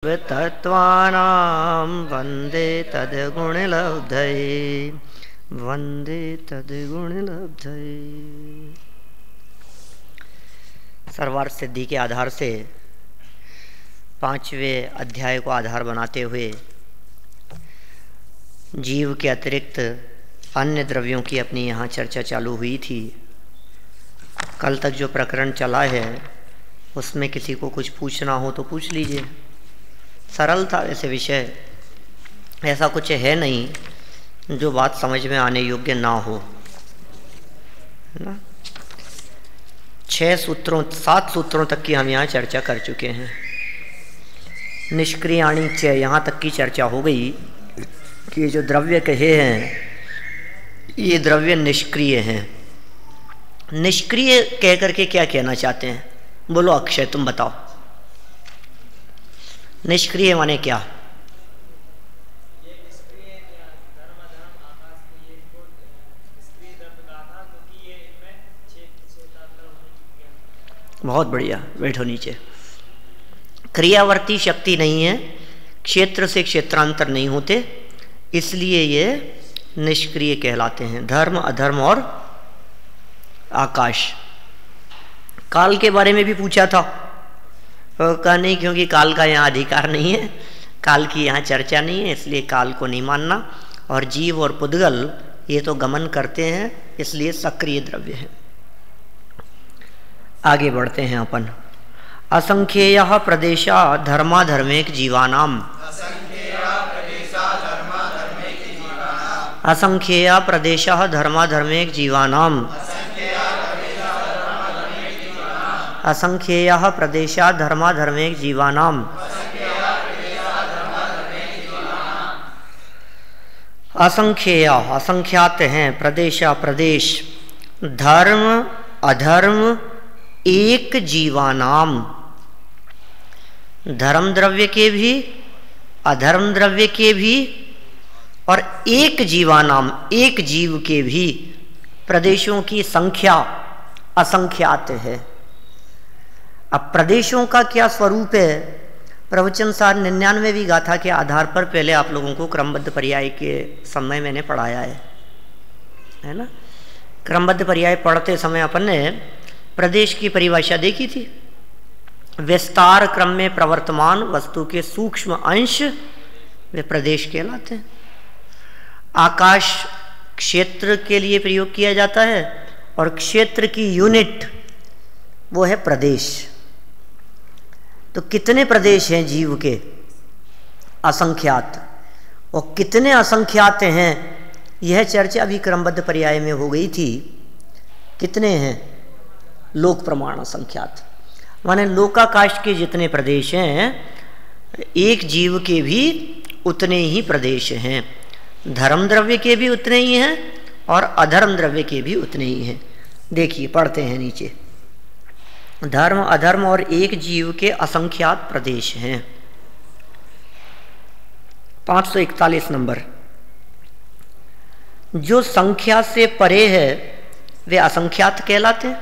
तत्त्वानां वन्दे तद्गुणलब्धये वन्दे तद्गुणलब्धये। सर्वार्थ सिद्धि के आधार से 5वें अध्याय को आधार बनाते हुए जीव के अतिरिक्त अन्य द्रव्यों की अपनी यहाँ चर्चा चालू हुई थी। कल तक जो प्रकरण चला है उसमें किसी को कुछ पूछना हो तो पूछ लीजिए। सरल था ऐसे विषय, ऐसा कुछ है नहीं जो बात समझ में आने योग्य ना हो, है ना। 7 सूत्रों तक की हम यहाँ चर्चा कर चुके हैं। निष्क्रियाणि च यहाँ तक की चर्चा हो गई कि जो द्रव्य कहे हैं ये द्रव्य निष्क्रिय हैं। निष्क्रिय कह करके क्या कहना चाहते हैं? बोलो अक्षय, तुम बताओ। निष्क्रिय माने क्या? बहुत बढ़िया, बैठो नीचे। क्रियावर्ती शक्ति नहीं है, क्षेत्र से क्षेत्रांतर नहीं होते, इसलिए ये निष्क्रिय कहलाते हैं। धर्म, अधर्म और आकाश। काल के बारे में भी पूछा था, कहा नहीं, क्योंकि काल का यहाँ अधिकार नहीं है, काल की यहाँ चर्चा नहीं है, इसलिए काल को नहीं मानना। और जीव और पुद्गल ये तो गमन करते हैं, इसलिए सक्रिय द्रव्य है। आगे बढ़ते हैं अपन। असंख्येय प्रदेशा धर्माधर्मेक जीवानाम। असंख्येय प्रदेशा धर्माधर्मेक जीवानाम। असंख्येयः प्रदेशा धर्माधर्मेक जीवानाम। असंख्येय असंख्यात हैं, प्रदेशा प्रदेश, धर्म अधर्म एक जीवानाम। धर्म द्रव्य के भी, अधर्म द्रव्य के भी, और एक जीवानाम एक जीव के भी प्रदेशों की संख्या असंख्यात है। अब प्रदेशों का क्या स्वरूप है? प्रवचन सार 99वीं गाथा के आधार पर पहले आप लोगों को क्रमबद्ध पर्याय के समय मैंने पढ़ाया है ना। क्रमबद्ध पर्याय पढ़ते समय अपन ने प्रदेश की परिभाषा देखी थी। विस्तार क्रम में प्रवर्तमान वस्तु के सूक्ष्म अंश वे प्रदेश कहलाते हैं। आकाश क्षेत्र के लिए प्रयोग किया जाता है और क्षेत्र की यूनिट वो है प्रदेश। तो कितने प्रदेश हैं जीव के? असंख्यात। और कितने असंख्यात हैं यह चर्चा अभी क्रमबद्ध पर्याय में हो गई थी। कितने हैं? लोक प्रमाण असंख्यात, माने लोकाकाश के जितने प्रदेश हैं एक जीव के भी उतने ही प्रदेश हैं। धर्म द्रव्य के भी उतने ही हैं और अधर्म द्रव्य के भी उतने ही हैं। देखिए, पढ़ते हैं नीचे। धर्म अधर्म और एक जीव के असंख्यात प्रदेश हैं। 541 नंबर। जो संख्या से परे है वे असंख्यात कहलाते हैं।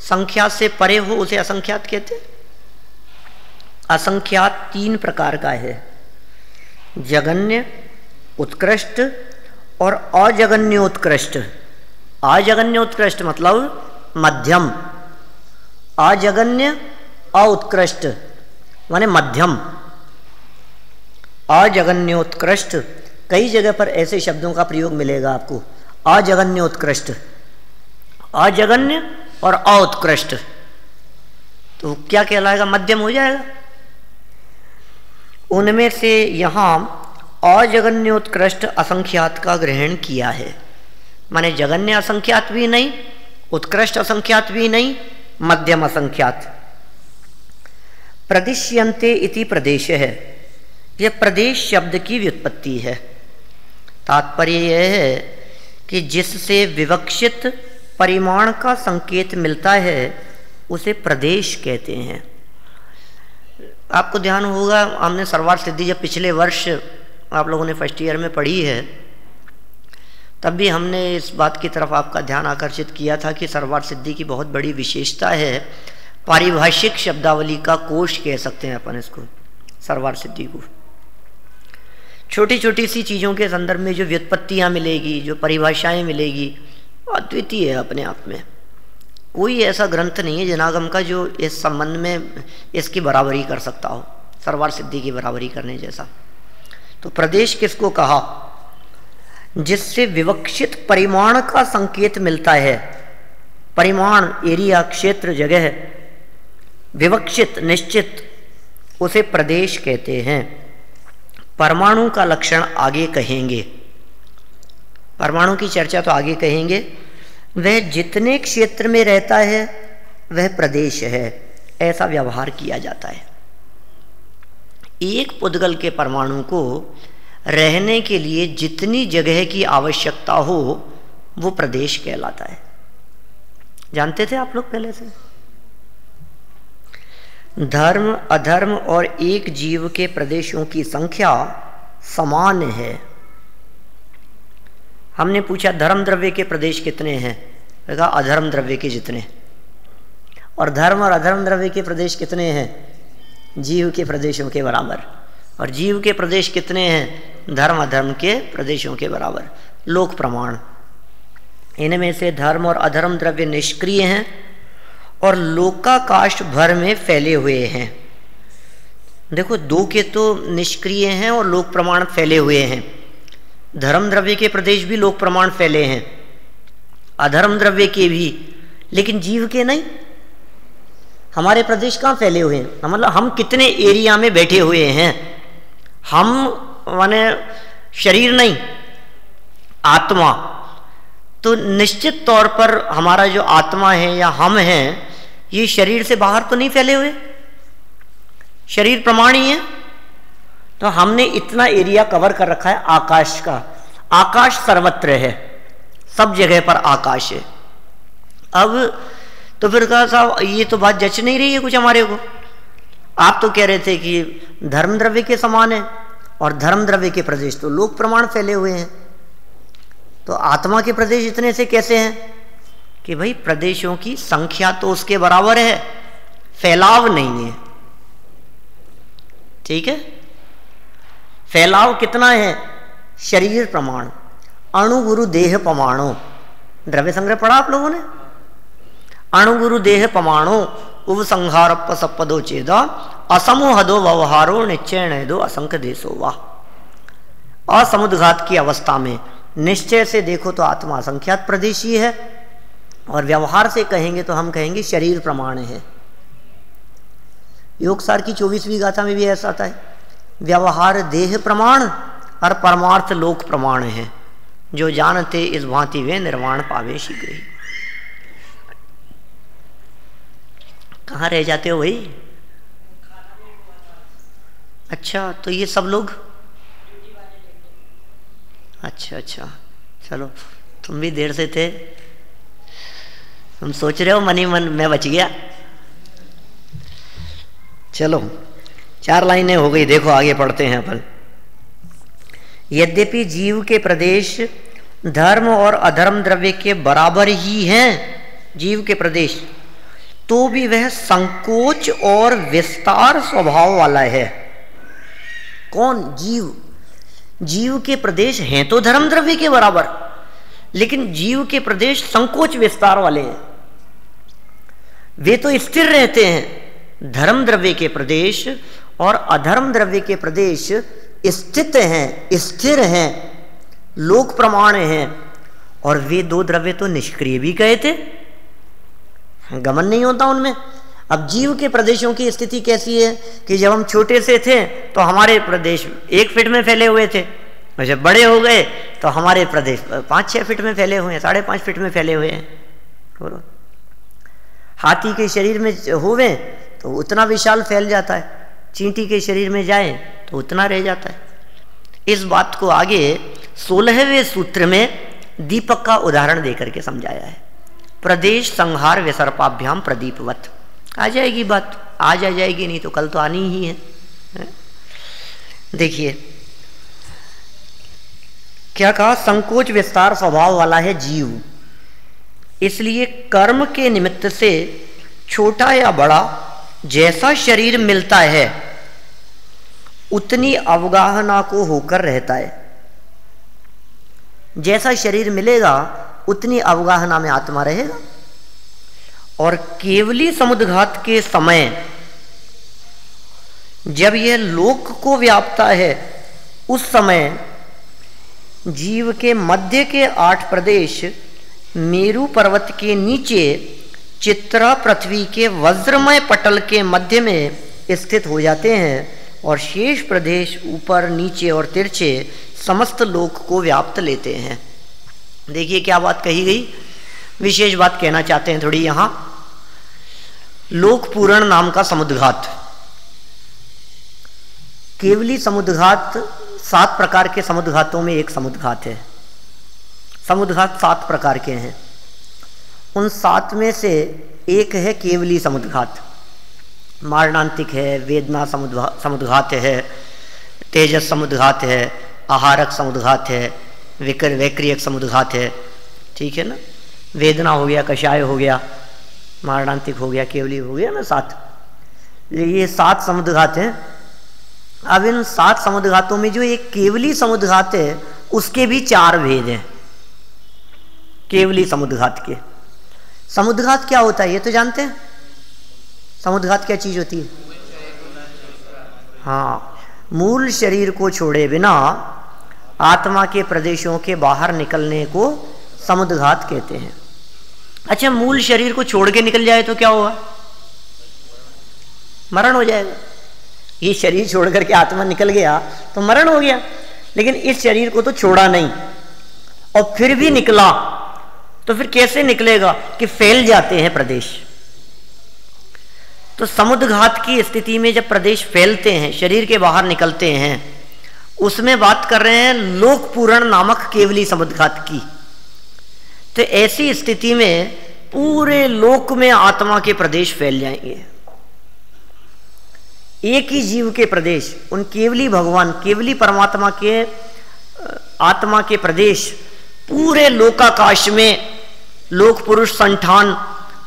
संख्या से परे हो उसे असंख्यात कहते हैं। असंख्यात 3 प्रकार का है, जगन्य, उत्कृष्ट और अजगन्योत्कृष्ट। अजगन्योत्कृष्ट मतलब मध्यम, अजगन्य अउत्कृष्ट माने मध्यम। अजगन्योत्कृष्ट कई जगह पर ऐसे शब्दों का प्रयोग मिलेगा आपको। अजगन्योत्कृष्ट, अजगन्य और अउत्कृष्ट, तो क्या कहलाएगा? मध्यम हो जाएगा। उनमें से यहाँ अजगन्योत्कृष्ट असंख्यात का ग्रहण किया है, माने जगन्य असंख्यात भी नहीं, उत्कृष्ट असंख्यात भी नहीं, मध्यम असंख्यात। प्रदिश्यन्ते इति प्रदेश है, यह प्रदेश शब्द की व्युत्पत्ति है। तात्पर्य यह है कि जिससे विवक्षित परिमाण का संकेत मिलता है उसे प्रदेश कहते हैं। आपको ध्यान होगा, हमने सर्वार्थ सिद्धि जब पिछले वर्ष आप लोगों ने फर्स्ट ईयर में पढ़ी है तब भी हमने इस बात की तरफ आपका ध्यान आकर्षित किया था कि सर्वार्थ सिद्धि की बहुत बड़ी विशेषता है पारिभाषिक शब्दावली का कोश कह सकते हैं अपन इसको। सर्वार्थ सिद्धि को। छोटी छोटी सी चीज़ों के संदर्भ में जो व्युत्पत्तियाँ मिलेगी, जो परिभाषाएं मिलेगी, अद्वितीय है अपने आप में। कोई ऐसा ग्रंथ नहीं है जनागम का जो इस संबंध में इसकी बराबरी कर सकता हो, सर्वार्थ सिद्धि की बराबरी करने जैसा। तो प्रदेश किसको कहा? जिससे विवक्षित परिमाण का संकेत मिलता है। परिमाण, एरिया, क्षेत्र, जगह, विवक्षित, निश्चित, उसे प्रदेश कहते हैं। परमाणु का लक्षण आगे कहेंगे, परमाणु की चर्चा तो आगे कहेंगे। वह जितने क्षेत्र में रहता है वह प्रदेश है, ऐसा व्यवहार किया जाता है। एक पुद्गल के परमाणु को रहने के लिए जितनी जगह की आवश्यकता हो वो प्रदेश कहलाता है। जानते थे आप लोग पहले से? धर्म, अधर्म और एक जीव के प्रदेशों की संख्या समान है। हमने पूछा धर्म द्रव्य के प्रदेश कितने हैं? कहा अधर्म द्रव्य के जितने। और धर्म और अधर्म द्रव्य के प्रदेश कितने हैं? जीव के प्रदेशों के बराबर। और जीव के प्रदेश कितने हैं? धर्म अधर्म के प्रदेशों के बराबर। लोक प्रमाण, इनमें से धर्म और अधर्म द्रव्य निष्क्रिय हैं और लोकाकाश भर में फैले हुए हैं। देखो, दो के तो निष्क्रिय हैं और लोक प्रमाण फैले हुए हैं। धर्म द्रव्य के प्रदेश भी लोक प्रमाण फैले हैं, अधर्म द्रव्य के भी, लेकिन जीव के नहीं। हमारे प्रदेश कहाँ फैले हुए हैं? मतलब हम कितने एरिया में बैठे हुए हैं। हम माने शरीर नहीं, आत्मा। तो निश्चित तौर पर हमारा जो आत्मा है या हम हैं, ये शरीर से बाहर तो नहीं फैले हुए, शरीर प्रमाण ही है। तो हमने इतना एरिया कवर कर रखा है आकाश का। आकाश सर्वत्र है, सब जगह पर आकाश है। अब तो फिर कहा साहब ये तो बात जच नहीं रही है कुछ हमारे को। आप तो कह रहे थे कि धर्म द्रव्य के समान है और धर्म द्रव्य के प्रदेश तो लोक प्रमाण फैले हुए हैं। तो आत्मा के प्रदेश इतने से कैसे हैं? कि भाई प्रदेशों की संख्या तो उसके बराबर है, फैलाव नहीं है। ठीक है, फैलाव कितना है? शरीर प्रमाण, अणुगुरु देह प्रमाणो। द्रव्य संग्रह पढ़ा आप लोगों ने? अणुगुरु देह प्रमाणो उपसंहारप्प सपदो चेदा असमोहदो व्यवहारो निश्चय दो असंख्य देशो वाह। असमुद्घात की अवस्था में निश्चय से देखो तो आत्मा असंख्यात प्रदेशी है, और व्यवहार से कहेंगे तो हम कहेंगे शरीर प्रमाण है। योगसार की 24वीं गाथा में भी ऐसा आता है, व्यवहार देह प्रमाण और परमार्थ लोक प्रमाण है। जो जानते इस भांति वे निर्वाण पावे शीघ्र ही। कहाँ रह जाते हो भाई? अच्छा, तो ये सब लोग, अच्छा, चलो तुम भी देर से थे, तुम सोच रहे हो मन ही मन मैं बच गया। चलो 4 लाइनें हो गई, देखो आगे पढ़ते हैं अपन। यद्यपि जीव के प्रदेश धर्म और अधर्म द्रव्य के बराबर ही हैं, जीव के प्रदेश, तो भी वह संकोच और विस्तार स्वभाव वाला है। कौन? जीव। जीव के प्रदेश हैं तो धर्म द्रव्य के बराबर, लेकिन जीव के प्रदेश संकोच विस्तार वाले हैं। वे तो स्थिर रहते हैं। धर्म द्रव्य के प्रदेश और अधर्म द्रव्य के प्रदेश स्थित हैं, स्थिर हैं, लोक प्रमाण हैं। और वे दो द्रव्य तो निष्क्रिय भी कहे थे, गमन नहीं होता उनमें। अब जीव के प्रदेशों की स्थिति कैसी है कि जब हम छोटे से थे तो हमारे प्रदेश 1 फीट में फैले हुए थे, और जब बड़े हो गए तो हमारे प्रदेश 5-6 फीट में फैले हुए हैं, 5.5 फीट में फैले हुए हैं। हाथी के शरीर में होवे तो उतना विशाल फैल जाता है, चींटी के शरीर में जाए तो उतना रह जाता है। इस बात को आगे 16वें सूत्र में दीपक का उदाहरण देकर के समझाया है। प्रदेश संहार विसर्पाभ्याम प्रदीपवत। आ जाएगी बात, आज आ जाएगी, नहीं तो कल तो आनी ही है। देखिए क्या कहा, संकोच विस्तार स्वभाव वाला है जीव, इसलिए कर्म के निमित्त से छोटा या बड़ा जैसा शरीर मिलता है उतनी अवगाहना को होकर रहता है। जैसा शरीर मिलेगा उतनी अवगाहना में आत्मा रहेगा। और केवली समुद्घात के समय जब यह लोक को व्यापता है, उस समय जीव के मध्य के 8 प्रदेश मेरु पर्वत के नीचे चित्रा पृथ्वी के वज्रमय पटल के मध्य में स्थित हो जाते हैं, और शेष प्रदेश ऊपर नीचे और तिरछे समस्त लोक को व्याप्त लेते हैं। देखिए क्या बात कही गई, विशेष बात कहना चाहते हैं थोड़ी यहां। लोक पूरण नाम का समुद्घात, केवली समुद्घात 7 प्रकार के समुद्घातों में एक समुद्घात है। समुद्घात 7 प्रकार के हैं, उन 7 में से एक है केवली समुद्घात। मारणांतिक है, वेदना समुद्घात है, तेजस समुद्घात है, आहारक समुद्घात है, वैक्रियक समुद्घात है। ठीक है ना, वेदना हो गया, कषाय हो गया, मारणांतिक हो गया, केवली हो गया ना 7। ये 7 समुद्घात हैं। अब इन 7 समुद्घातों में जो एक केवली समुद्घात है उसके भी 4 भेद हैं। केवली समुद्घात के, समुद्घात क्या होता है ये तो जानते हैं। समुद्घात क्या चीज होती है? हाँ, मूल शरीर को छोड़े बिना आत्मा के प्रदेशों के बाहर निकलने को समुद्घात कहते हैं। अच्छा, मूल शरीर को छोड़ के निकल जाए तो क्या होगा? मरण हो जाएगा। ये शरीर छोड़ करके आत्मा निकल गया तो मरण हो गया, लेकिन इस शरीर को तो छोड़ा नहीं और फिर भी निकला, तो फिर कैसे निकलेगा कि फैल जाते हैं प्रदेश। तो समुद्घात की स्थिति में जब प्रदेश फैलते हैं, शरीर के बाहर निकलते हैं, उसमें बात कर रहे हैं लोक पूरण नामक केवली समुद्घात की। तो ऐसी स्थिति में पूरे लोक में आत्मा के प्रदेश फैल जाएंगे। एक ही जीव के प्रदेश, उन केवली भगवान, केवली परमात्मा के आत्मा के प्रदेश पूरे लोकाकाश में, लोक पुरुष संठान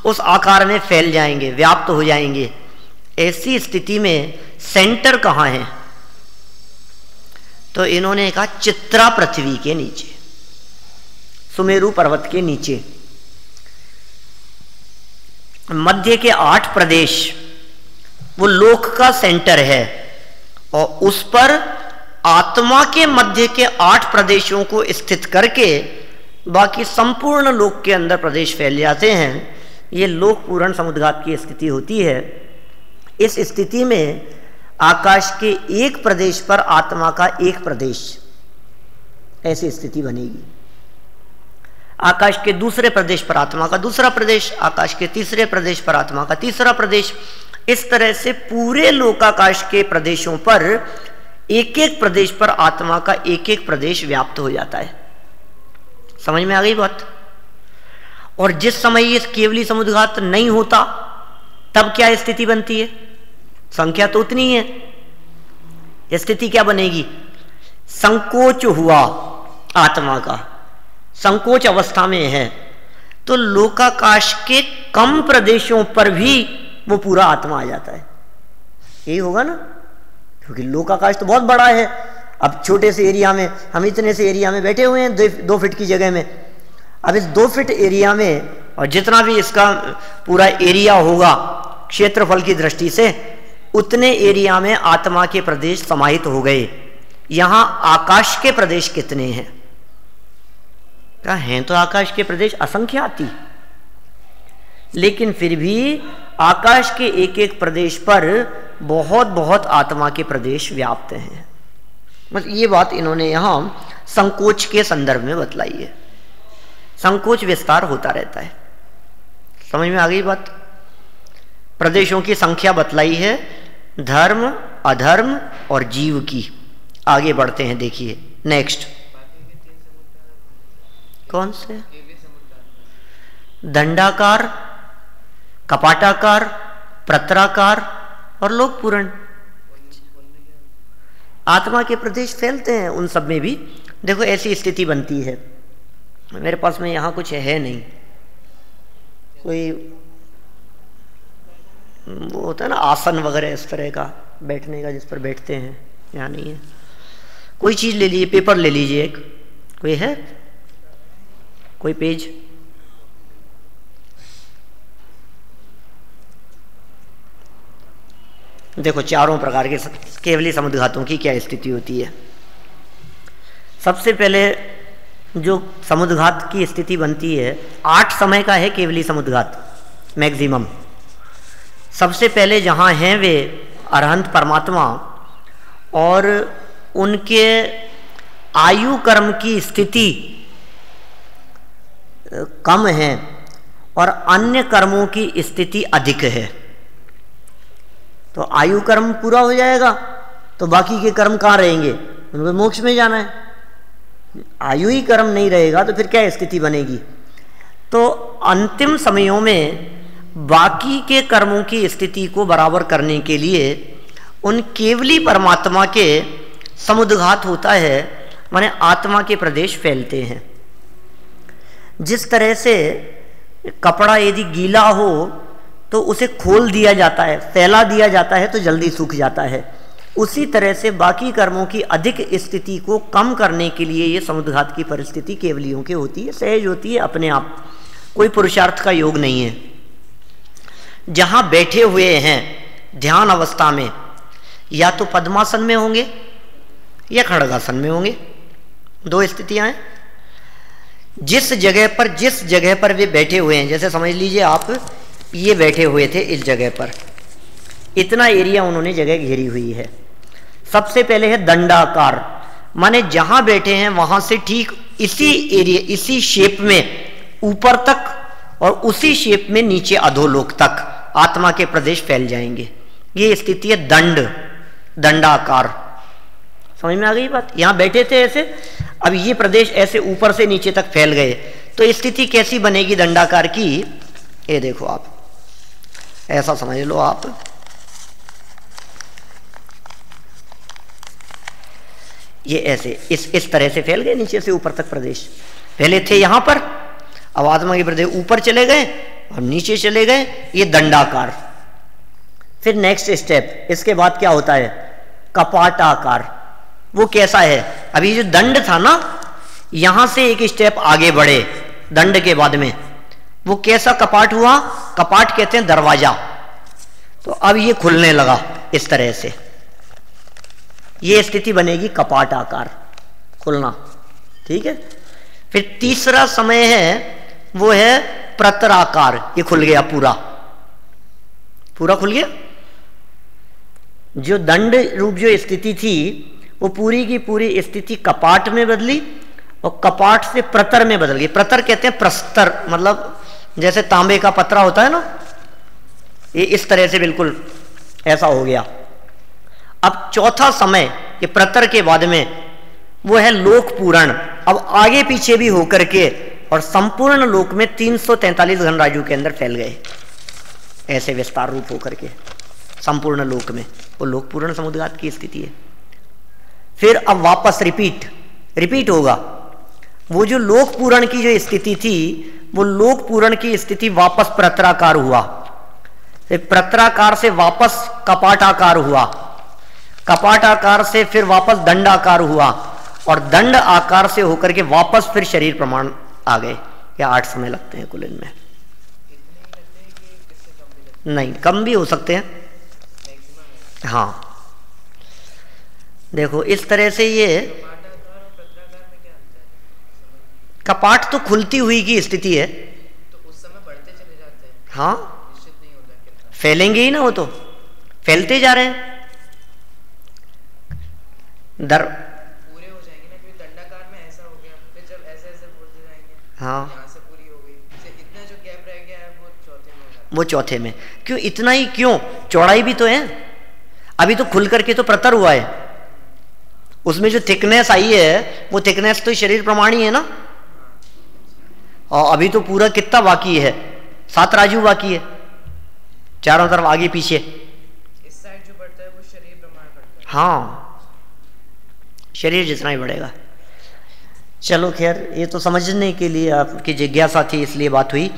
उस आकार में फैल जाएंगे, व्याप्त हो जाएंगे। ऐसी स्थिति में सेंटर कहां है? तो इन्होंने कहा चित्रा पृथ्वी के नीचे, सुमेरु पर्वत के नीचे मध्य के 8 प्रदेश, वो लोक का सेंटर है, और उस पर आत्मा के मध्य के 8 प्रदेशों को स्थित करके बाकी संपूर्ण लोक के अंदर प्रदेश फैल जाते हैं। ये लोक पूर्ण समुद्घात की स्थिति होती है। इस स्थिति में आकाश के एक प्रदेश पर आत्मा का एक प्रदेश, ऐसी स्थिति बनेगी। आकाश के दूसरे प्रदेश पर आत्मा का दूसरा प्रदेश, आकाश के तीसरे प्रदेश पर आत्मा का तीसरा प्रदेश। इस तरह से पूरे लोकाकाश के प्रदेशों पर एक एक प्रदेश पर आत्मा का एक एक प्रदेश व्याप्त हो जाता है। समझ में आ गई बात? और जिस समय ये केवली समुद्घात नहीं होता तब क्या स्थिति बनती है? संख्या तो उतनी है, स्थिति क्या बनेगी? संकोच हुआ आत्मा का, संकोच अवस्था में है, तो लोकाकाश के कम प्रदेशों पर भी वो पूरा आत्मा आ जाता है। यही होगा ना, क्योंकि लोकाकाश तो बहुत बड़ा है। अब छोटे से एरिया में, हम इतने से एरिया में बैठे हुए हैं 2 फीट की जगह में। अब इस 2 फीट एरिया में, और जितना भी इसका पूरा एरिया होगा क्षेत्रफल की दृष्टि से, उतने एरिया में आत्मा के प्रदेश समाहित हो गए। यहां आकाश के प्रदेश कितने हैं? क्या हैं? तो आकाश के प्रदेश असंख्याति, लेकिन फिर भी आकाश के एक एक प्रदेश पर बहुत बहुत आत्मा के प्रदेश व्याप्त हैं। बस ये बात इन्होंने यहां संकोच के संदर्भ में बतलाई है। संकोच विस्तार होता रहता है। समझ में आ गई बात? प्रदेशों की संख्या बतलाई है, धर्म, अधर्म और जीव की। आगे बढ़ते हैं, देखिए नेक्स्ट। कौन से? दंडाकार, कपाटाकार, प्रत्राकार और लोक पूरण। आत्मा के प्रदेश फैलते हैं उन सब में भी। देखो ऐसी स्थिति बनती है। मेरे पास में यहाँ कुछ है नहीं, कोई वो होता है ना आसन वगैरह इस तरह का बैठने का, जिस पर बैठते हैं, यहाँ नहीं है। कोई चीज़ ले लीजिए, पेपर ले लीजिए एक, कोई है कोई पेज, देखो चारों प्रकार के केवली समुद्घातों की क्या स्थिति होती है। सबसे पहले जो समुद्घात की स्थिति बनती है, 8 समय का है केवली समुद्घात मैक्सिमम। सबसे पहले जहाँ हैं वे अरहंत परमात्मा और उनके आयु कर्म की स्थिति कम है और अन्य कर्मों की स्थिति अधिक है, तो आयु कर्म पूरा हो जाएगा तो बाकी के कर्म कहाँ रहेंगे, उनको मोक्ष में जाना है। आयु ही कर्म नहीं रहेगा तो फिर क्या स्थिति बनेगी। तो अंतिम समयों में बाकी के कर्मों की स्थिति को बराबर करने के लिए उन केवली परमात्मा के समुद्घात होता है, माने आत्मा के प्रदेश फैलते हैं। जिस तरह से कपड़ा यदि गीला हो तो उसे खोल दिया जाता है, फैला दिया जाता है तो जल्दी सूख जाता है, उसी तरह से बाकी कर्मों की अधिक स्थिति को कम करने के लिए ये समुद्घात की परिस्थिति केवलियों की होती है, सहज होती है अपने आप, कोई पुरुषार्थ का योग नहीं है। जहाँ बैठे हुए हैं ध्यान अवस्था में, या तो पद्मासन में होंगे या खड़गासन में होंगे, 2 स्थितियाँ हैं। जिस जगह पर वे बैठे हुए हैं, जैसे समझ लीजिए आप ये बैठे हुए थे इस जगह पर, इतना एरिया उन्होंने जगह घेरी हुई है। सबसे पहले है दंडाकार, माने जहां बैठे हैं वहां से ठीक इसी एरिया, इसी शेप में ऊपर तक और उसी शेप में नीचे अधोलोक तक आत्मा के प्रदेश फैल जाएंगे। ये स्थिति है दंडाकार। समझ में आ गई बात। यहां बैठे थे ऐसे, अब ये प्रदेश ऐसे ऊपर से नीचे तक फैल गए, तो स्थिति कैसी बनेगी दंडाकार की, ये देखो आप ऐसा समझ लो आप, ये ऐसे इस तरह से फैल गए नीचे से ऊपर तक प्रदेश। पहले थे यहां पर, अब आत्मा के प्रदेश ऊपर चले गए और नीचे चले गए, ये दंडाकार। फिर नेक्स्ट स्टेप, इसके बाद क्या होता है, कपाटाकार। वो कैसा है, अभी जो दंड था ना, यहां से एक स्टेप आगे बढ़े दंड के बाद में, वो कैसा कपाट हुआ, कपाट कहते हैं दरवाजा। तो अब ये खुलने लगा इस तरह से, ये स्थिति बनेगी कपाट आकार, खुलना। ठीक है। फिर तीसरा समय है वो है प्रतराकार, ये खुल गया, पूरा खुल गया। जो दंड रूप जो स्थिति थी वो पूरी की पूरी स्थिति कपाट में बदली और कपाट से प्रतर में बदल गई। प्रतर कहते हैं प्रस्तर, मतलब जैसे तांबे का पतरा होता है ना, ये इस तरह से बिल्कुल ऐसा हो गया। अब चौथा समय ये प्रतर के बाद में वो है लोक पूरण। अब आगे पीछे भी होकर के और संपूर्ण लोक में 343 घनराजू के अंदर फैल गए, ऐसे विस्तार रूप होकर के संपूर्ण लोक में, वो लोक पूर्ण समुद्घात की स्थिति है। फिर अब वापस रिपीट होगा। वो जो लोक पूरण की जो स्थिति थी, वो लोक पूरण की स्थिति वापस प्रतराकार हुआ, फिर प्रतराकार से वापस कपाटाकार हुआ, कपाट आकार से फिर वापस दंड आकार हुआ और दंड आकार से होकर के वापस फिर शरीर प्रमाण आ गए। या 8 समय लगते हैं कुल इनमें, नहीं कम भी हो सकते हैं। हाँ देखो इस तरह से ये कपाट तो खुलती हुई की स्थिति है, तो उस समय बढ़ते चले जाते हैं। हाँ निश्चित नहीं होता कितना फैलेंगे ही ना, वो तो फैलते जा रहे हैं पूरे हो जाएंगे ना, क्योंकि दंडाकार में ऐसा हो गया, फिर जब ऐसे ऐसे बोलते जाएंगे, हाँ यहाँ से पूरी हो गई, इतना जो गैप रह गया है वो चौथे में हो जाता है। वो चौथे में क्यों, इतना ही क्यों, चौड़ाई भी तो है, अभी तो खुल करके तो प्रतर हुआ है, उसमें जो थिकनेस आई है वो थिकनेस तो शरीर प्रमाण ही है ना, और अभी तो पूरा कितना बाकी है, 7 राजू बाकी है चारों तरफ आगे पीछे। इस साइड जो बढ़ता है वो शरीर प्रमाण बढ़ता है। हाँ शरीर जितना ही बढ़ेगा। चलो खैर ये तो समझने के लिए आपकी जिज्ञासा थी इसलिए बात हुई।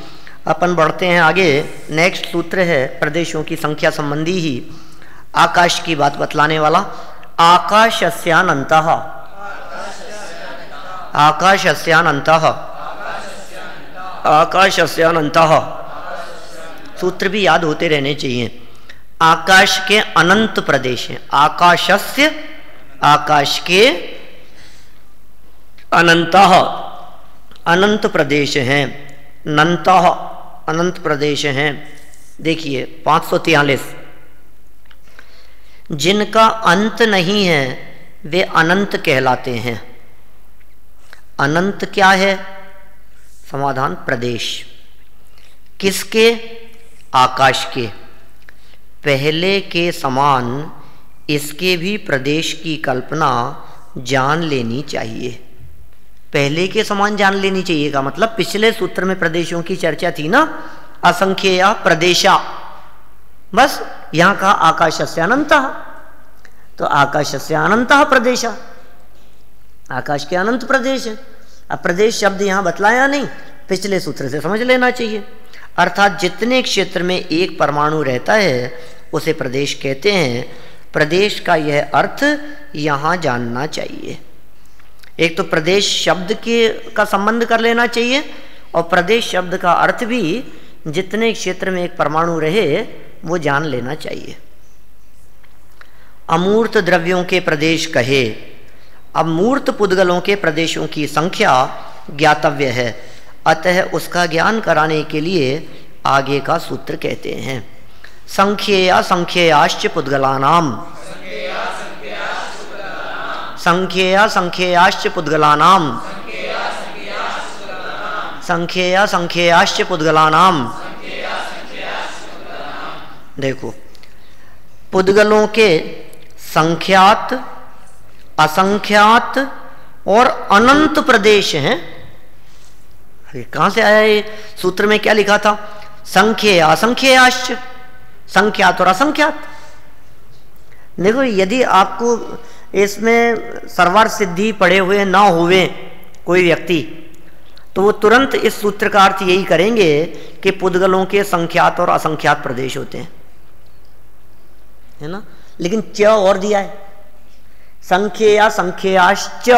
अपन बढ़ते हैं आगे। नेक्स्ट सूत्र है प्रदेशों की संख्या संबंधी ही आकाश की बात बतलाने वाला। आकाशस्यानन्तः, आकाशस्यानन्तः, आकाशस्यानन्तः। सूत्र भी याद होते रहने चाहिए। आकाश के अनंत प्रदेश हैं। आकाशस्य, आकाश के अनंतः, अनंत प्रदेश हैं। नंतः, अनंत प्रदेश हैं। देखिए 543, जिनका अंत नहीं है वे अनंत कहलाते हैं। अनंत क्या है? समाधान प्रदेश। किसके? आकाश के। पहले के समान इसके भी प्रदेश की कल्पना जान लेनी चाहिए। पहले के समान जान लेनी चाहिए का मतलब पिछले सूत्र में प्रदेशों की चर्चा थी ना, असंख्येया प्रदेशा। बस यहां कहा आकाशस्य अनंतः, तो आकाशस्य अनंतः प्रदेशा, आकाश के अनंत प्रदेश है। अब प्रदेश शब्द यहां बतलाया नहीं, पिछले सूत्र से समझ लेना चाहिए। अर्थात जितने क्षेत्र में एक परमाणु रहता है उसे प्रदेश कहते हैं। प्रदेश का यह अर्थ यहां जानना चाहिए। एक तो प्रदेश शब्द के का संबंध कर लेना चाहिए, और प्रदेश शब्द का अर्थ भी जितने क्षेत्र में एक परमाणु रहे वो जान लेना चाहिए। अमूर्त द्रव्यों के प्रदेश कहे। अब मूर्त पुद्गलों के प्रदेशों की संख्या ज्ञातव्य है, अतः उसका ज्ञान कराने के लिए आगे का सूत्र कहते हैं। संख्येया संख्येयाश्च पुद्गलानाम, संख्येया संख्येयाश्च पुद्गलानाम, संख्येया संख्येयाश्च पुद्गलानाम। देखो पुद्गलों के संख्यात, असंख्यात और अनंत प्रदेश हैं। कहां से आया ये? सूत्र में क्या लिखा था? संख्य असंख्याश्च, संख्यात और असंख्यात। देखो यदि आपको इसमें सर्वार्थ सिद्धि पढ़े हुए ना हुए कोई व्यक्ति, तो वो तुरंत इस सूत्र का अर्थ यही करेंगे कि पुद्गलों के संख्यात और असंख्यात प्रदेश होते हैं, है ना। लेकिन च और दिया है, संख्येया संख्येयाश्च।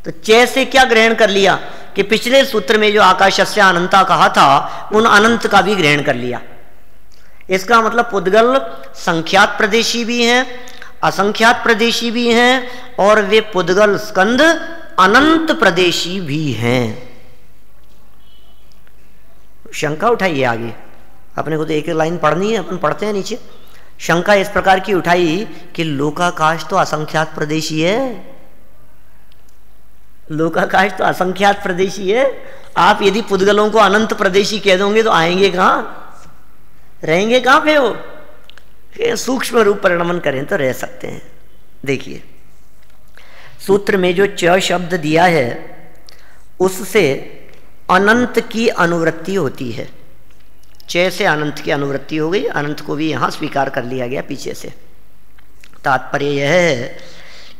तो च से क्या ग्रहण कर लिया कि पिछले सूत्र में जो आकाशस्य अनंता कहा था उन अनंत का भी ग्रहण कर लिया। इसका मतलब पुद्गल संख्यात प्रदेशी भी हैं, असंख्यात प्रदेशी भी हैं, और वे पुद्गल स्कंद अनंत प्रदेशी भी हैं। शंका उठाइए आगे, अपने को तो एक एक लाइन पढ़नी है, अपन पढ़ते हैं नीचे। शंका इस प्रकार की उठाई कि लोकाकाश तो असंख्यात प्रदेशी है, लोकाकाश तो असंख्यात प्रदेशी है। आप यदि पुद्गलों को अनंत प्रदेशी कह दोगे तो आएंगे कहां, रहेंगे कहां पे वो? सूक्ष्म रूप परिणमन करें तो रह सकते हैं। देखिए सूत्र में जो च शब्द दिया है उससे अनंत की अनुवृत्ति होती है। च से अनंत की अनुवृत्ति हो गई, अनंत को भी यहां स्वीकार कर लिया गया पीछे से। तात्पर्य यह है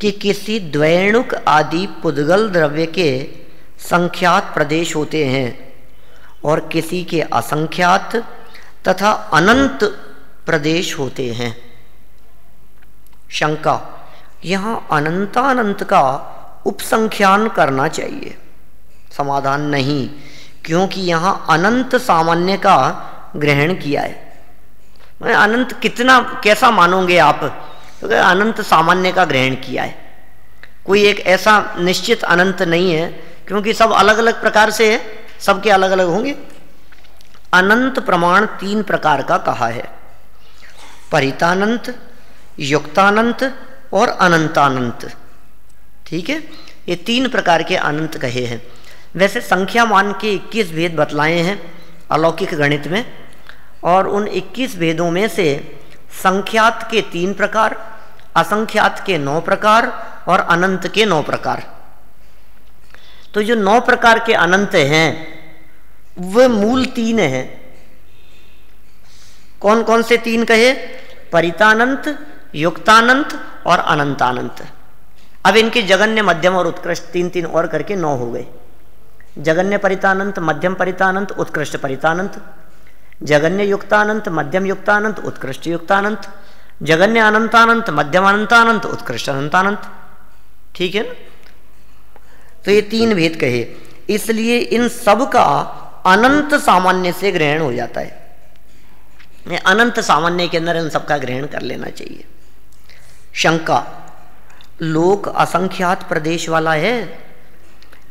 कि किसी द्वैणुक आदि पुद्गल द्रव्य के संख्यात प्रदेश होते हैं और किसी के असंख्यात तथा अनंत प्रदेश होते हैं। शंका, यहां अनंतानंत का उपसंख्यान करना चाहिए। समाधान, नहीं, क्योंकि यहां अनंत सामान्य का ग्रहण किया है। अनंत कितना कैसा मानोगे आप? क्योंकि अनंत सामान्य का ग्रहण किया है, कोई एक ऐसा निश्चित अनंत नहीं है, क्योंकि सब अलग अलग प्रकार से है, सबके अलग अलग होंगे। अनंत प्रमाण 3 प्रकार का कहा है, परितानंत, युक्तानंत और अनंतानंत। ठीक है, ये 3 प्रकार के अनंत कहे हैं। वैसे संख्या मान के 21 भेद बतलाए हैं अलौकिक गणित में, और उन 21 भेदों में से संख्यात के 3 प्रकार, असंख्यात के 9 प्रकार और अनंत के 9 प्रकार। तो जो 9 प्रकार के अनंत हैं वे मूल 3 हैं। कौन कौन से 3 कहे? परितानंत, युक्तानंत और अनंतानंत। अब इनके जगन्य, मध्यम और उत्कृष्ट 3-3 और करके 9 हो गए। जगन्य परितानंत, मध्यम परितानंत, उत्कृष्ट परितानंत। जगन्य युक्तानंत, मध्यम युक्तानंत, उत्कृष्ट युक्तानंत। जगन्य अनंतानंत, मध्यम अनंतानंत, उत्कृष्ट अनंतानंत। ठीक है ना? तो ये तीन भेद कहे, इसलिए इन सब का अनंत सामान्य से ग्रहण हो जाता है। अनंत सामान्य के अंदर इन सब का ग्रहण कर लेना चाहिए। शंका, लोक असंख्यात प्रदेश वाला है,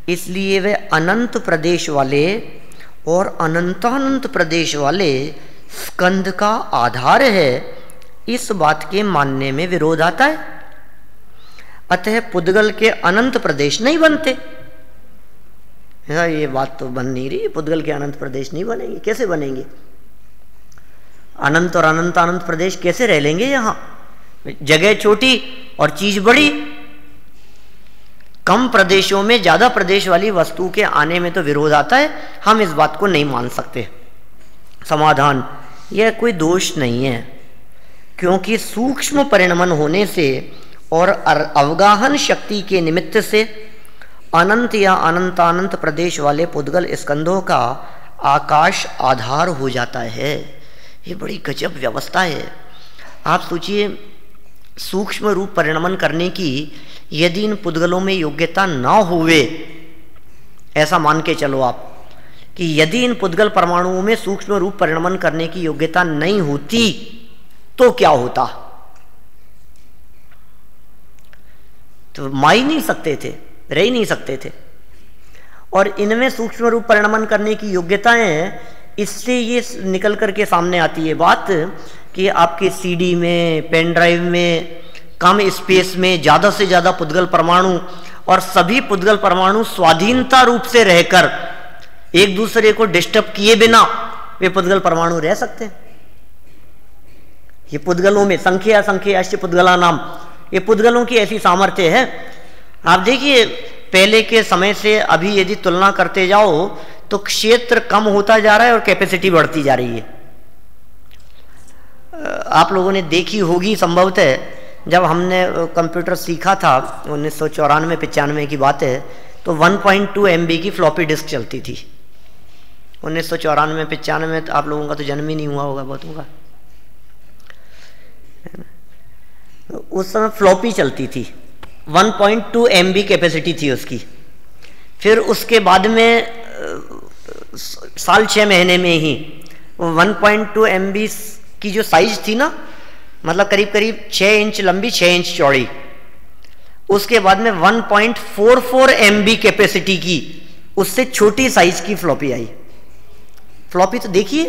इसलिए वे अनंत प्रदेश वाले और अनंतानंत प्रदेश वाले स्कंद का आधार है, इस बात के मानने में विरोध आता है। अतः पुद्गल के अनंत प्रदेश नहीं बनते। ये बात तो बन नहीं रही, पुद्गल के अनंत प्रदेश नहीं बनेंगे। कैसे बनेंगे? अनंत और अनंतानंत प्रदेश कैसे रह लेंगे? यहां जगह छोटी और चीज बड़ी। कम प्रदेशों में ज्यादा प्रदेश वाली वस्तु के आने में तो विरोध आता है, हम इस बात को नहीं मान सकते। समाधान, यह कोई दोष नहीं है, क्योंकि सूक्ष्म परिणमन होने से और अवगाहन शक्ति के निमित्त से अनंत या अनंतानंत प्रदेश वाले पुद्गल स्कंदों का आकाश आधार हो जाता है। ये बड़ी गजब व्यवस्था है। आप सोचिए, सूक्ष्म रूप परिणमन करने की यदि इन पुद्गलों में योग्यता ना हुए, ऐसा मान के चलो आप कि यदि इन पुद्गल परमाणुओं में सूक्ष्म रूप परिणमन करने की योग्यता नहीं होती तो क्या होता? तो मा ही नहीं सकते थे, रह ही नहीं सकते थे। और इनमें सूक्ष्म रूप परिणमन करने की योग्यताएं, इससे ये निकल करके सामने आती है बात कि आपके सीडी में, पेन ड्राइव में कम स्पेस में ज़्यादा से ज़्यादा पुद्गल परमाणु, और सभी पुद्गल परमाणु स्वाधीनता रूप से रहकर एक दूसरे को डिस्टर्ब किए बिना वे पुद्गल परमाणु रह सकते हैं। ये पुद्गलों में संख्या संख्याश्च पुद्गला नाम, ये पुद्गलों की ऐसी सामर्थ्य है। आप देखिए, पहले के समय से अभी यदि तुलना करते जाओ तो क्षेत्र कम होता जा रहा है और कैपेसिटी बढ़ती जा रही है। आप लोगों ने देखी होगी संभवतः, जब हमने कंप्यूटर सीखा था 1994-95 की बात है, तो 1.2 MB की फ्लॉपी डिस्क चलती थी। 1994-95 में तो आप लोगों का तो जन्म ही नहीं हुआ होगा, बहुत होगा। उस समय फ्लॉपी चलती थी, 1.2 MB कैपेसिटी थी उसकी। फिर उसके बाद में साल 6 महीने में ही 1.2 MB की जो साइज थी ना, मतलब करीब करीब 6 इंच लंबी 6 इंच चौड़ी, उसके बाद में 1.44 MB कैपेसिटी की उससे छोटी साइज की फ्लॉपी आई। फ्लॉपी तो देखिए,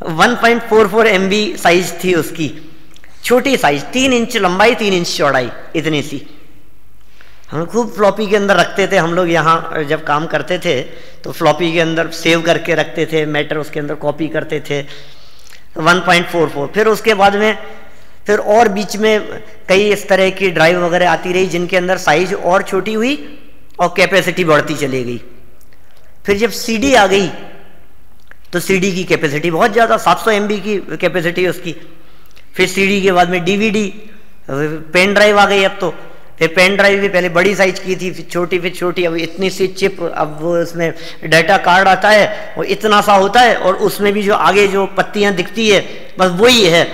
1.44 MB साइज थी उसकी, छोटी साइज, 3 इंच लंबाई 3 इंच चौड़ाई, इतनी सी। हम खूब फ्लॉपी के अंदर रखते थे, हम लोग यहाँ जब काम करते थे तो फ्लॉपी के अंदर सेव करके रखते थे, मैटर उसके अंदर कॉपी करते थे। 1.44, फिर उसके बाद में फिर और बीच में कई इस तरह की ड्राइव वगैरह आती रही जिनके अंदर साइज और छोटी हुई और कैपेसिटी बढ़ती चली गई। फिर जब सीडी आ गई तो सीडी की कैपेसिटी बहुत ज़्यादा, 700 MB की कैपेसिटी उसकी। फिर सीडी के बाद में डीवीडी, पेन ड्राइव आ गई अब तो। फिर पेन ड्राइव भी पहले बड़ी साइज की थी, फिर छोटी, अब इतनी सी चिप, अब वो उसमें डाटा कार्ड आता है, वो इतना सा होता है, और उसमें भी जो आगे जो पत्तियां दिखती है बस वही है।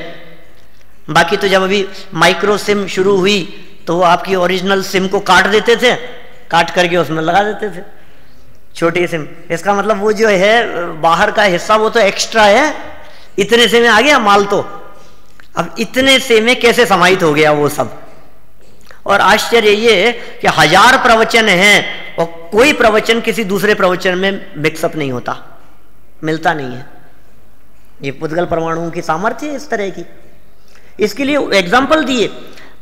बाकी तो जब अभी माइक्रो सिम शुरू हुई तो वो आपकी ओरिजिनल सिम को काट देते थे, काट करके उसमें लगा देते थे छोटी सिम। इसका मतलब वो जो है बाहर का हिस्सा वो तो एक्स्ट्रा है, इतने से में आ गया माल। तो अब इतने से में कैसे समाहित हो गया वो सब। और आश्चर्य ये कि 1000 प्रवचन हैं और कोई प्रवचन किसी दूसरे प्रवचन में मिक्सअप नहीं होता, मिलता नहीं है। ये पुद्गल परमाणुओं की सामर्थ्य है इस तरह की। इसके लिए एग्जाम्पल दिए,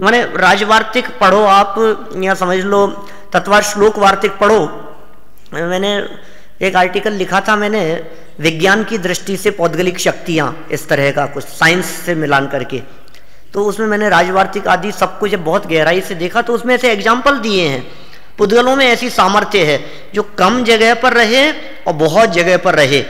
माने राजवार्तिक पढ़ो आप, या समझ लो तत्वार श्लोक वार्तिक पढ़ो। मैंने एक आर्टिकल लिखा था मैंने, विज्ञान की दृष्टि से पौद्गलिक शक्तियां, इस तरह का कुछ साइंस से मिलान करके। तो उसमें मैंने राजवार्तिक आदि सब कुछ जब बहुत गहराई से देखा तो उसमें ऐसे एग्जाम्पल दिए हैं। पुद्गलों में ऐसी सामर्थ्य है जो कम जगह पर रहे और बहुत जगह पर रहे,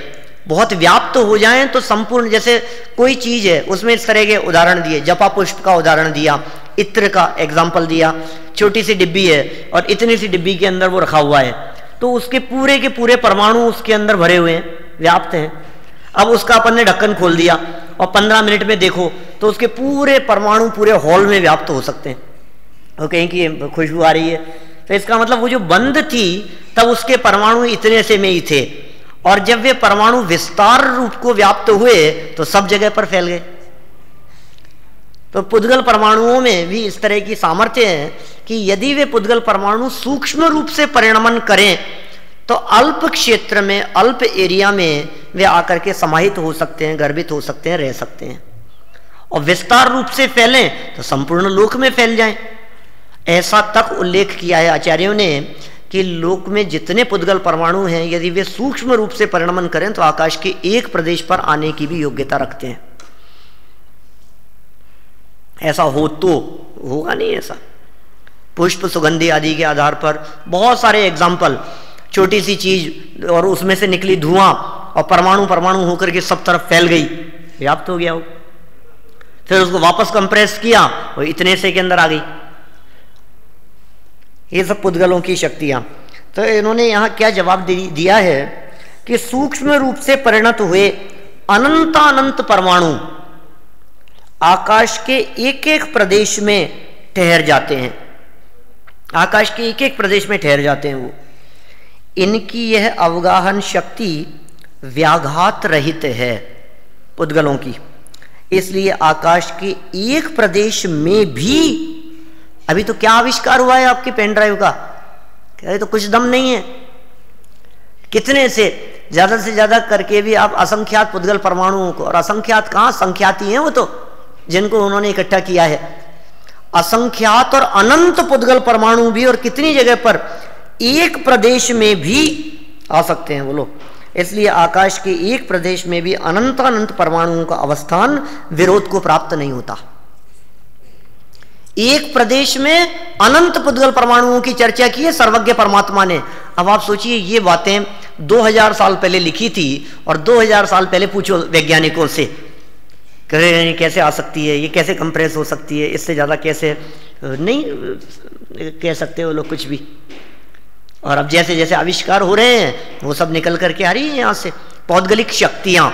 बहुत व्याप्त हो जाए तो संपूर्ण, जैसे कोई चीज है उसमें इस तरह के उदाहरण दिए, जपा पुष्प का उदाहरण दिया, इत्र का एग्जाम्पल दिया। छोटी सी डिब्बी है और इतनी सी डिब्बी के अंदर वो रखा हुआ है, तो उसके पूरे के पूरे परमाणु उसके अंदर भरे हुए हैं, व्याप्त हैं। अब उसका अपन ने ढक्कन खोल दिया और 15 मिनट में देखो तो उसके पूरे परमाणु पूरे हॉल में व्याप्त हो सकते हैं। वो कहीं की खुशबू आ रही है तो इसका मतलब वो जो बंद थी तब उसके परमाणु इतने से में ही थे, और जब वे परमाणु विस्तार रूप को व्याप्त हुए तो सब जगह पर फैल गए। तो पुद्गल परमाणुओं में भी इस तरह की सामर्थ्य है कि यदि वे पुद्गल परमाणु सूक्ष्म रूप से परिणमन करें तो अल्प क्षेत्र में, अल्प एरिया में वे आकर के समाहित हो सकते हैं, गर्भित हो सकते हैं, रह सकते हैं, और विस्तार रूप से फैलें तो संपूर्ण लोक में फैल जाएं। ऐसा तक उल्लेख किया है आचार्यों ने कि लोक में जितने पुद्गल परमाणु हैं यदि वे सूक्ष्म रूप से परिणमन करें तो आकाश के एक प्रदेश पर आने की भी योग्यता रखते हैं। ऐसा हो तो होगा नहीं ऐसा। पुष्प सुगंधि आदि के आधार पर बहुत सारे एग्जाम्पल, छोटी सी चीज और उसमें से निकली धुआं और परमाणु परमाणु होकर के सब तरफ फैल गई, व्याप्त हो गया वो, फिर उसको वापस कंप्रेस किया और इतने से के अंदर आ गई। ये सब पुद्गलों की शक्तियां। तो इन्होंने यहां क्या जवाब दिया है कि सूक्ष्म रूप से परिणत हुए अनंतानंत परमाणु आकाश के एक एक प्रदेश में ठहर जाते हैं, आकाश के एक एक प्रदेश में ठहर जाते हैं वो। इनकी यह अवगाहन शक्ति व्याघात रहित है पुद्गलों की, इसलिए आकाश के एक प्रदेश में भी, अभी तो क्या आविष्कार हुआ है आपके पेन ड्राइव का, तो कुछ दम नहीं है, कितने से ज्यादा करके भी आप असंख्यात पुद्गल परमाणुओं को, और असंख्यात कहां, संख्यात ही हैं वो तो जिनको उन्होंने इकट्ठा किया है, असंख्यात और अनंत पुद्गल परमाणु भी, और कितनी जगह पर एक प्रदेश में भी आ सकते हैं वो लोग। इसलिए आकाश के एक प्रदेश में भी अनंत परमाणुओं का अवस्थान विरोध को प्राप्त नहीं होता। एक प्रदेश में अनंत पुद्गल परमाणुओं की चर्चा की है सर्वज्ञ परमात्मा ने। अब आप सोचिए ये बातें 2000 साल पहले लिखी थी, और 2000 साल पहले पूछो वैज्ञानिकों से, कैसे आ सकती है, ये कैसे कंप्रेस हो सकती है, इससे ज्यादा कैसे नहीं कह सकते वो लोग कुछ भी। और अब जैसे जैसे आविष्कार हो रहे हैं वो सब निकल करके आ रही है यहां से पौद्गलिक शक्तियां।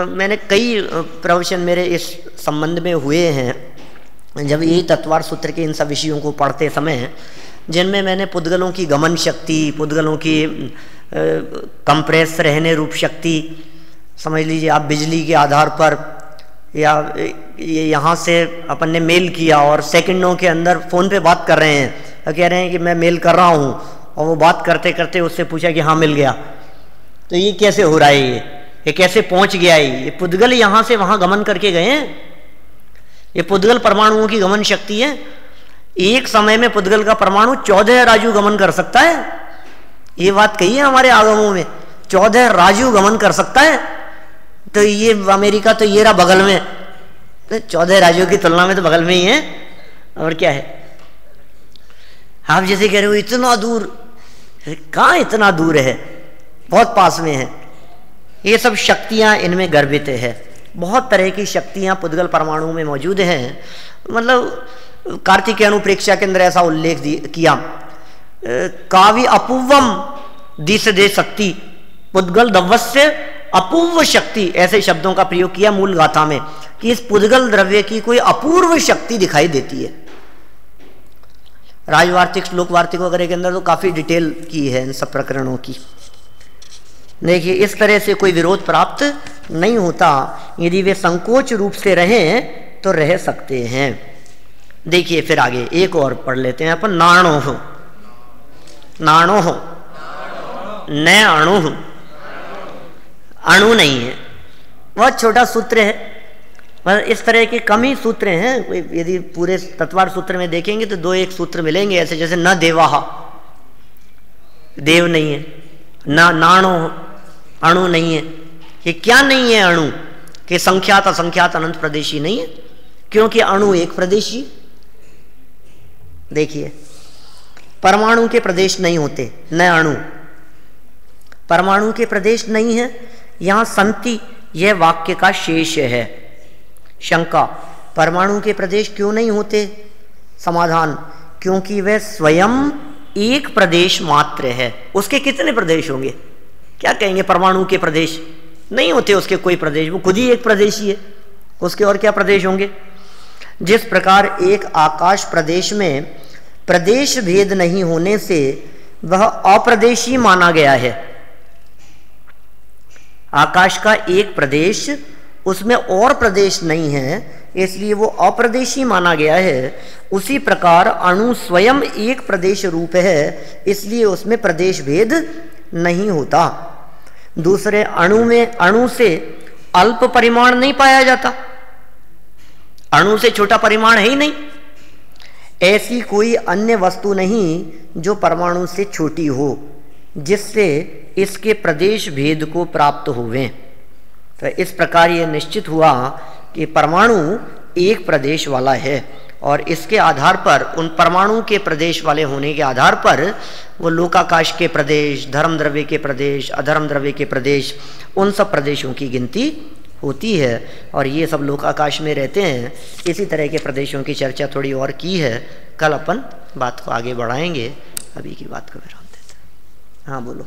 मैंने कई प्रवचन मेरे इस संबंध में हुए हैं जब यही तत्वार सूत्र के इन सब विषयों को पढ़ते समय, जिनमें मैंने पुद्गलों की गमन शक्ति, पुद्गलों की कंप्रेस रहने रूप शक्ति, समझ लीजिए आप बिजली के आधार पर, या यहाँ से अपन ने मेल किया और सेकंडों के अंदर फ़ोन पे बात कर रहे हैं, तो कह रहे हैं कि मैं मेल कर रहा हूँ, और वो बात करते करते उससे पूछा कि हाँ मिल गया। तो ये कैसे हो रहा है, ये कैसे पहुँच गया है? ये पुद्गल यहाँ से वहाँ गमन करके गए हैं, ये पुद्गल परमाणुओं की गमन शक्ति है। एक समय में पुद्गल का परमाणु 14 राजू गमन कर सकता है, ये बात कही है हमारे आगमों में, 14 राजू गमन कर सकता है। तो ये अमेरिका तो ये रहा बगल में, तो 14 राज्यों की तुलना में तो बगल में ही है, और क्या है। आप जैसे कह रहे हो इतना दूर, कहाँ इतना दूर है, बहुत पास में है। ये सब शक्तियां इनमें गर्भित है, बहुत तरह की शक्तियां पुद्गल परमाणु में मौजूद हैं। मतलब कार्तिक अनुप्रेक्षा के अंदर ऐसा उल्लेख किया, काव्य अपूर्वम दिस दे शक्ति पुद्गल दवस्य अपूर्व शक्ति, ऐसे शब्दों का प्रयोग किया मूल गाथा में कि इस पुद्गल द्रव्य की कोई अपूर्व शक्ति दिखाई देती है। राजवार्तिक, श्लोक वार्तिक वगैरह के अंदर तो काफी डिटेल की है इन सब प्रकरणों की। देखिए इस तरह से कोई विरोध प्राप्त नहीं होता, यदि वे संकोच रूप से रहें तो रह सकते हैं। देखिए फिर आगे एक और पढ़ लेते हैं अपन, नाणो हो, नाणो हो न अणु, अणु नहीं है, बहुत छोटा सूत्र है, मतलब इस तरह के कम ही सूत्र हैं। यदि पूरे तत्वार सूत्र में देखेंगे तो 2-1 सूत्र मिलेंगे ऐसे, जैसे न देवाहा, देव नहीं है, न नाणो, अणु नहीं है। कि क्या नहीं है अणु, कि संख्यात असंख्यात अनंत प्रदेशी नहीं है, क्योंकि अणु एक प्रदेशी। देखिए परमाणु के प्रदेश नहीं होते, न अणु, परमाणु के प्रदेश नहीं है। यहां संति यह वाक्य का शेष है। शंका, परमाणु के प्रदेश क्यों नहीं होते? समाधान, क्योंकि वह स्वयं एक प्रदेश मात्र है। उसके कितने प्रदेश होंगे? क्या कहेंगे परमाणु के प्रदेश नहीं होते उसके कोई प्रदेश, वो खुद ही एक प्रदेशी है। उसके और क्या प्रदेश होंगे। जिस प्रकार एक आकाश प्रदेश में प्रदेश भेद नहीं होने से वह अप्रदेशी माना गया है। आकाश का एक प्रदेश, उसमें और प्रदेश नहीं है, इसलिए वो अप्रदेशी माना गया है। उसी प्रकार अणु स्वयं एक प्रदेश रूप है, इसलिए उसमें प्रदेश भेद नहीं होता। दूसरे अणु में अणु से अल्प परिमाण नहीं पाया जाता, अणु से छोटा परिमाण है ही नहीं। ऐसी कोई अन्य वस्तु नहीं जो परमाणु से छोटी हो, जिससे इसके प्रदेश भेद को प्राप्त होवे। तो इस प्रकार यह निश्चित हुआ कि परमाणु एक प्रदेश वाला है, और इसके आधार पर, उन परमाणु के प्रदेश वाले होने के आधार पर, वो लोकाकाश के प्रदेश, धर्म द्रव्य के प्रदेश, अधर्म द्रव्य के प्रदेश, उन सब प्रदेशों की गिनती होती है। और ये सब लोकाकाश में रहते हैं। इसी तरह के प्रदेशों की चर्चा थोड़ी और की है, कल अपन बात को आगे बढ़ाएंगे। अभी की बात को विराम देते हैं। हाँ बोलो।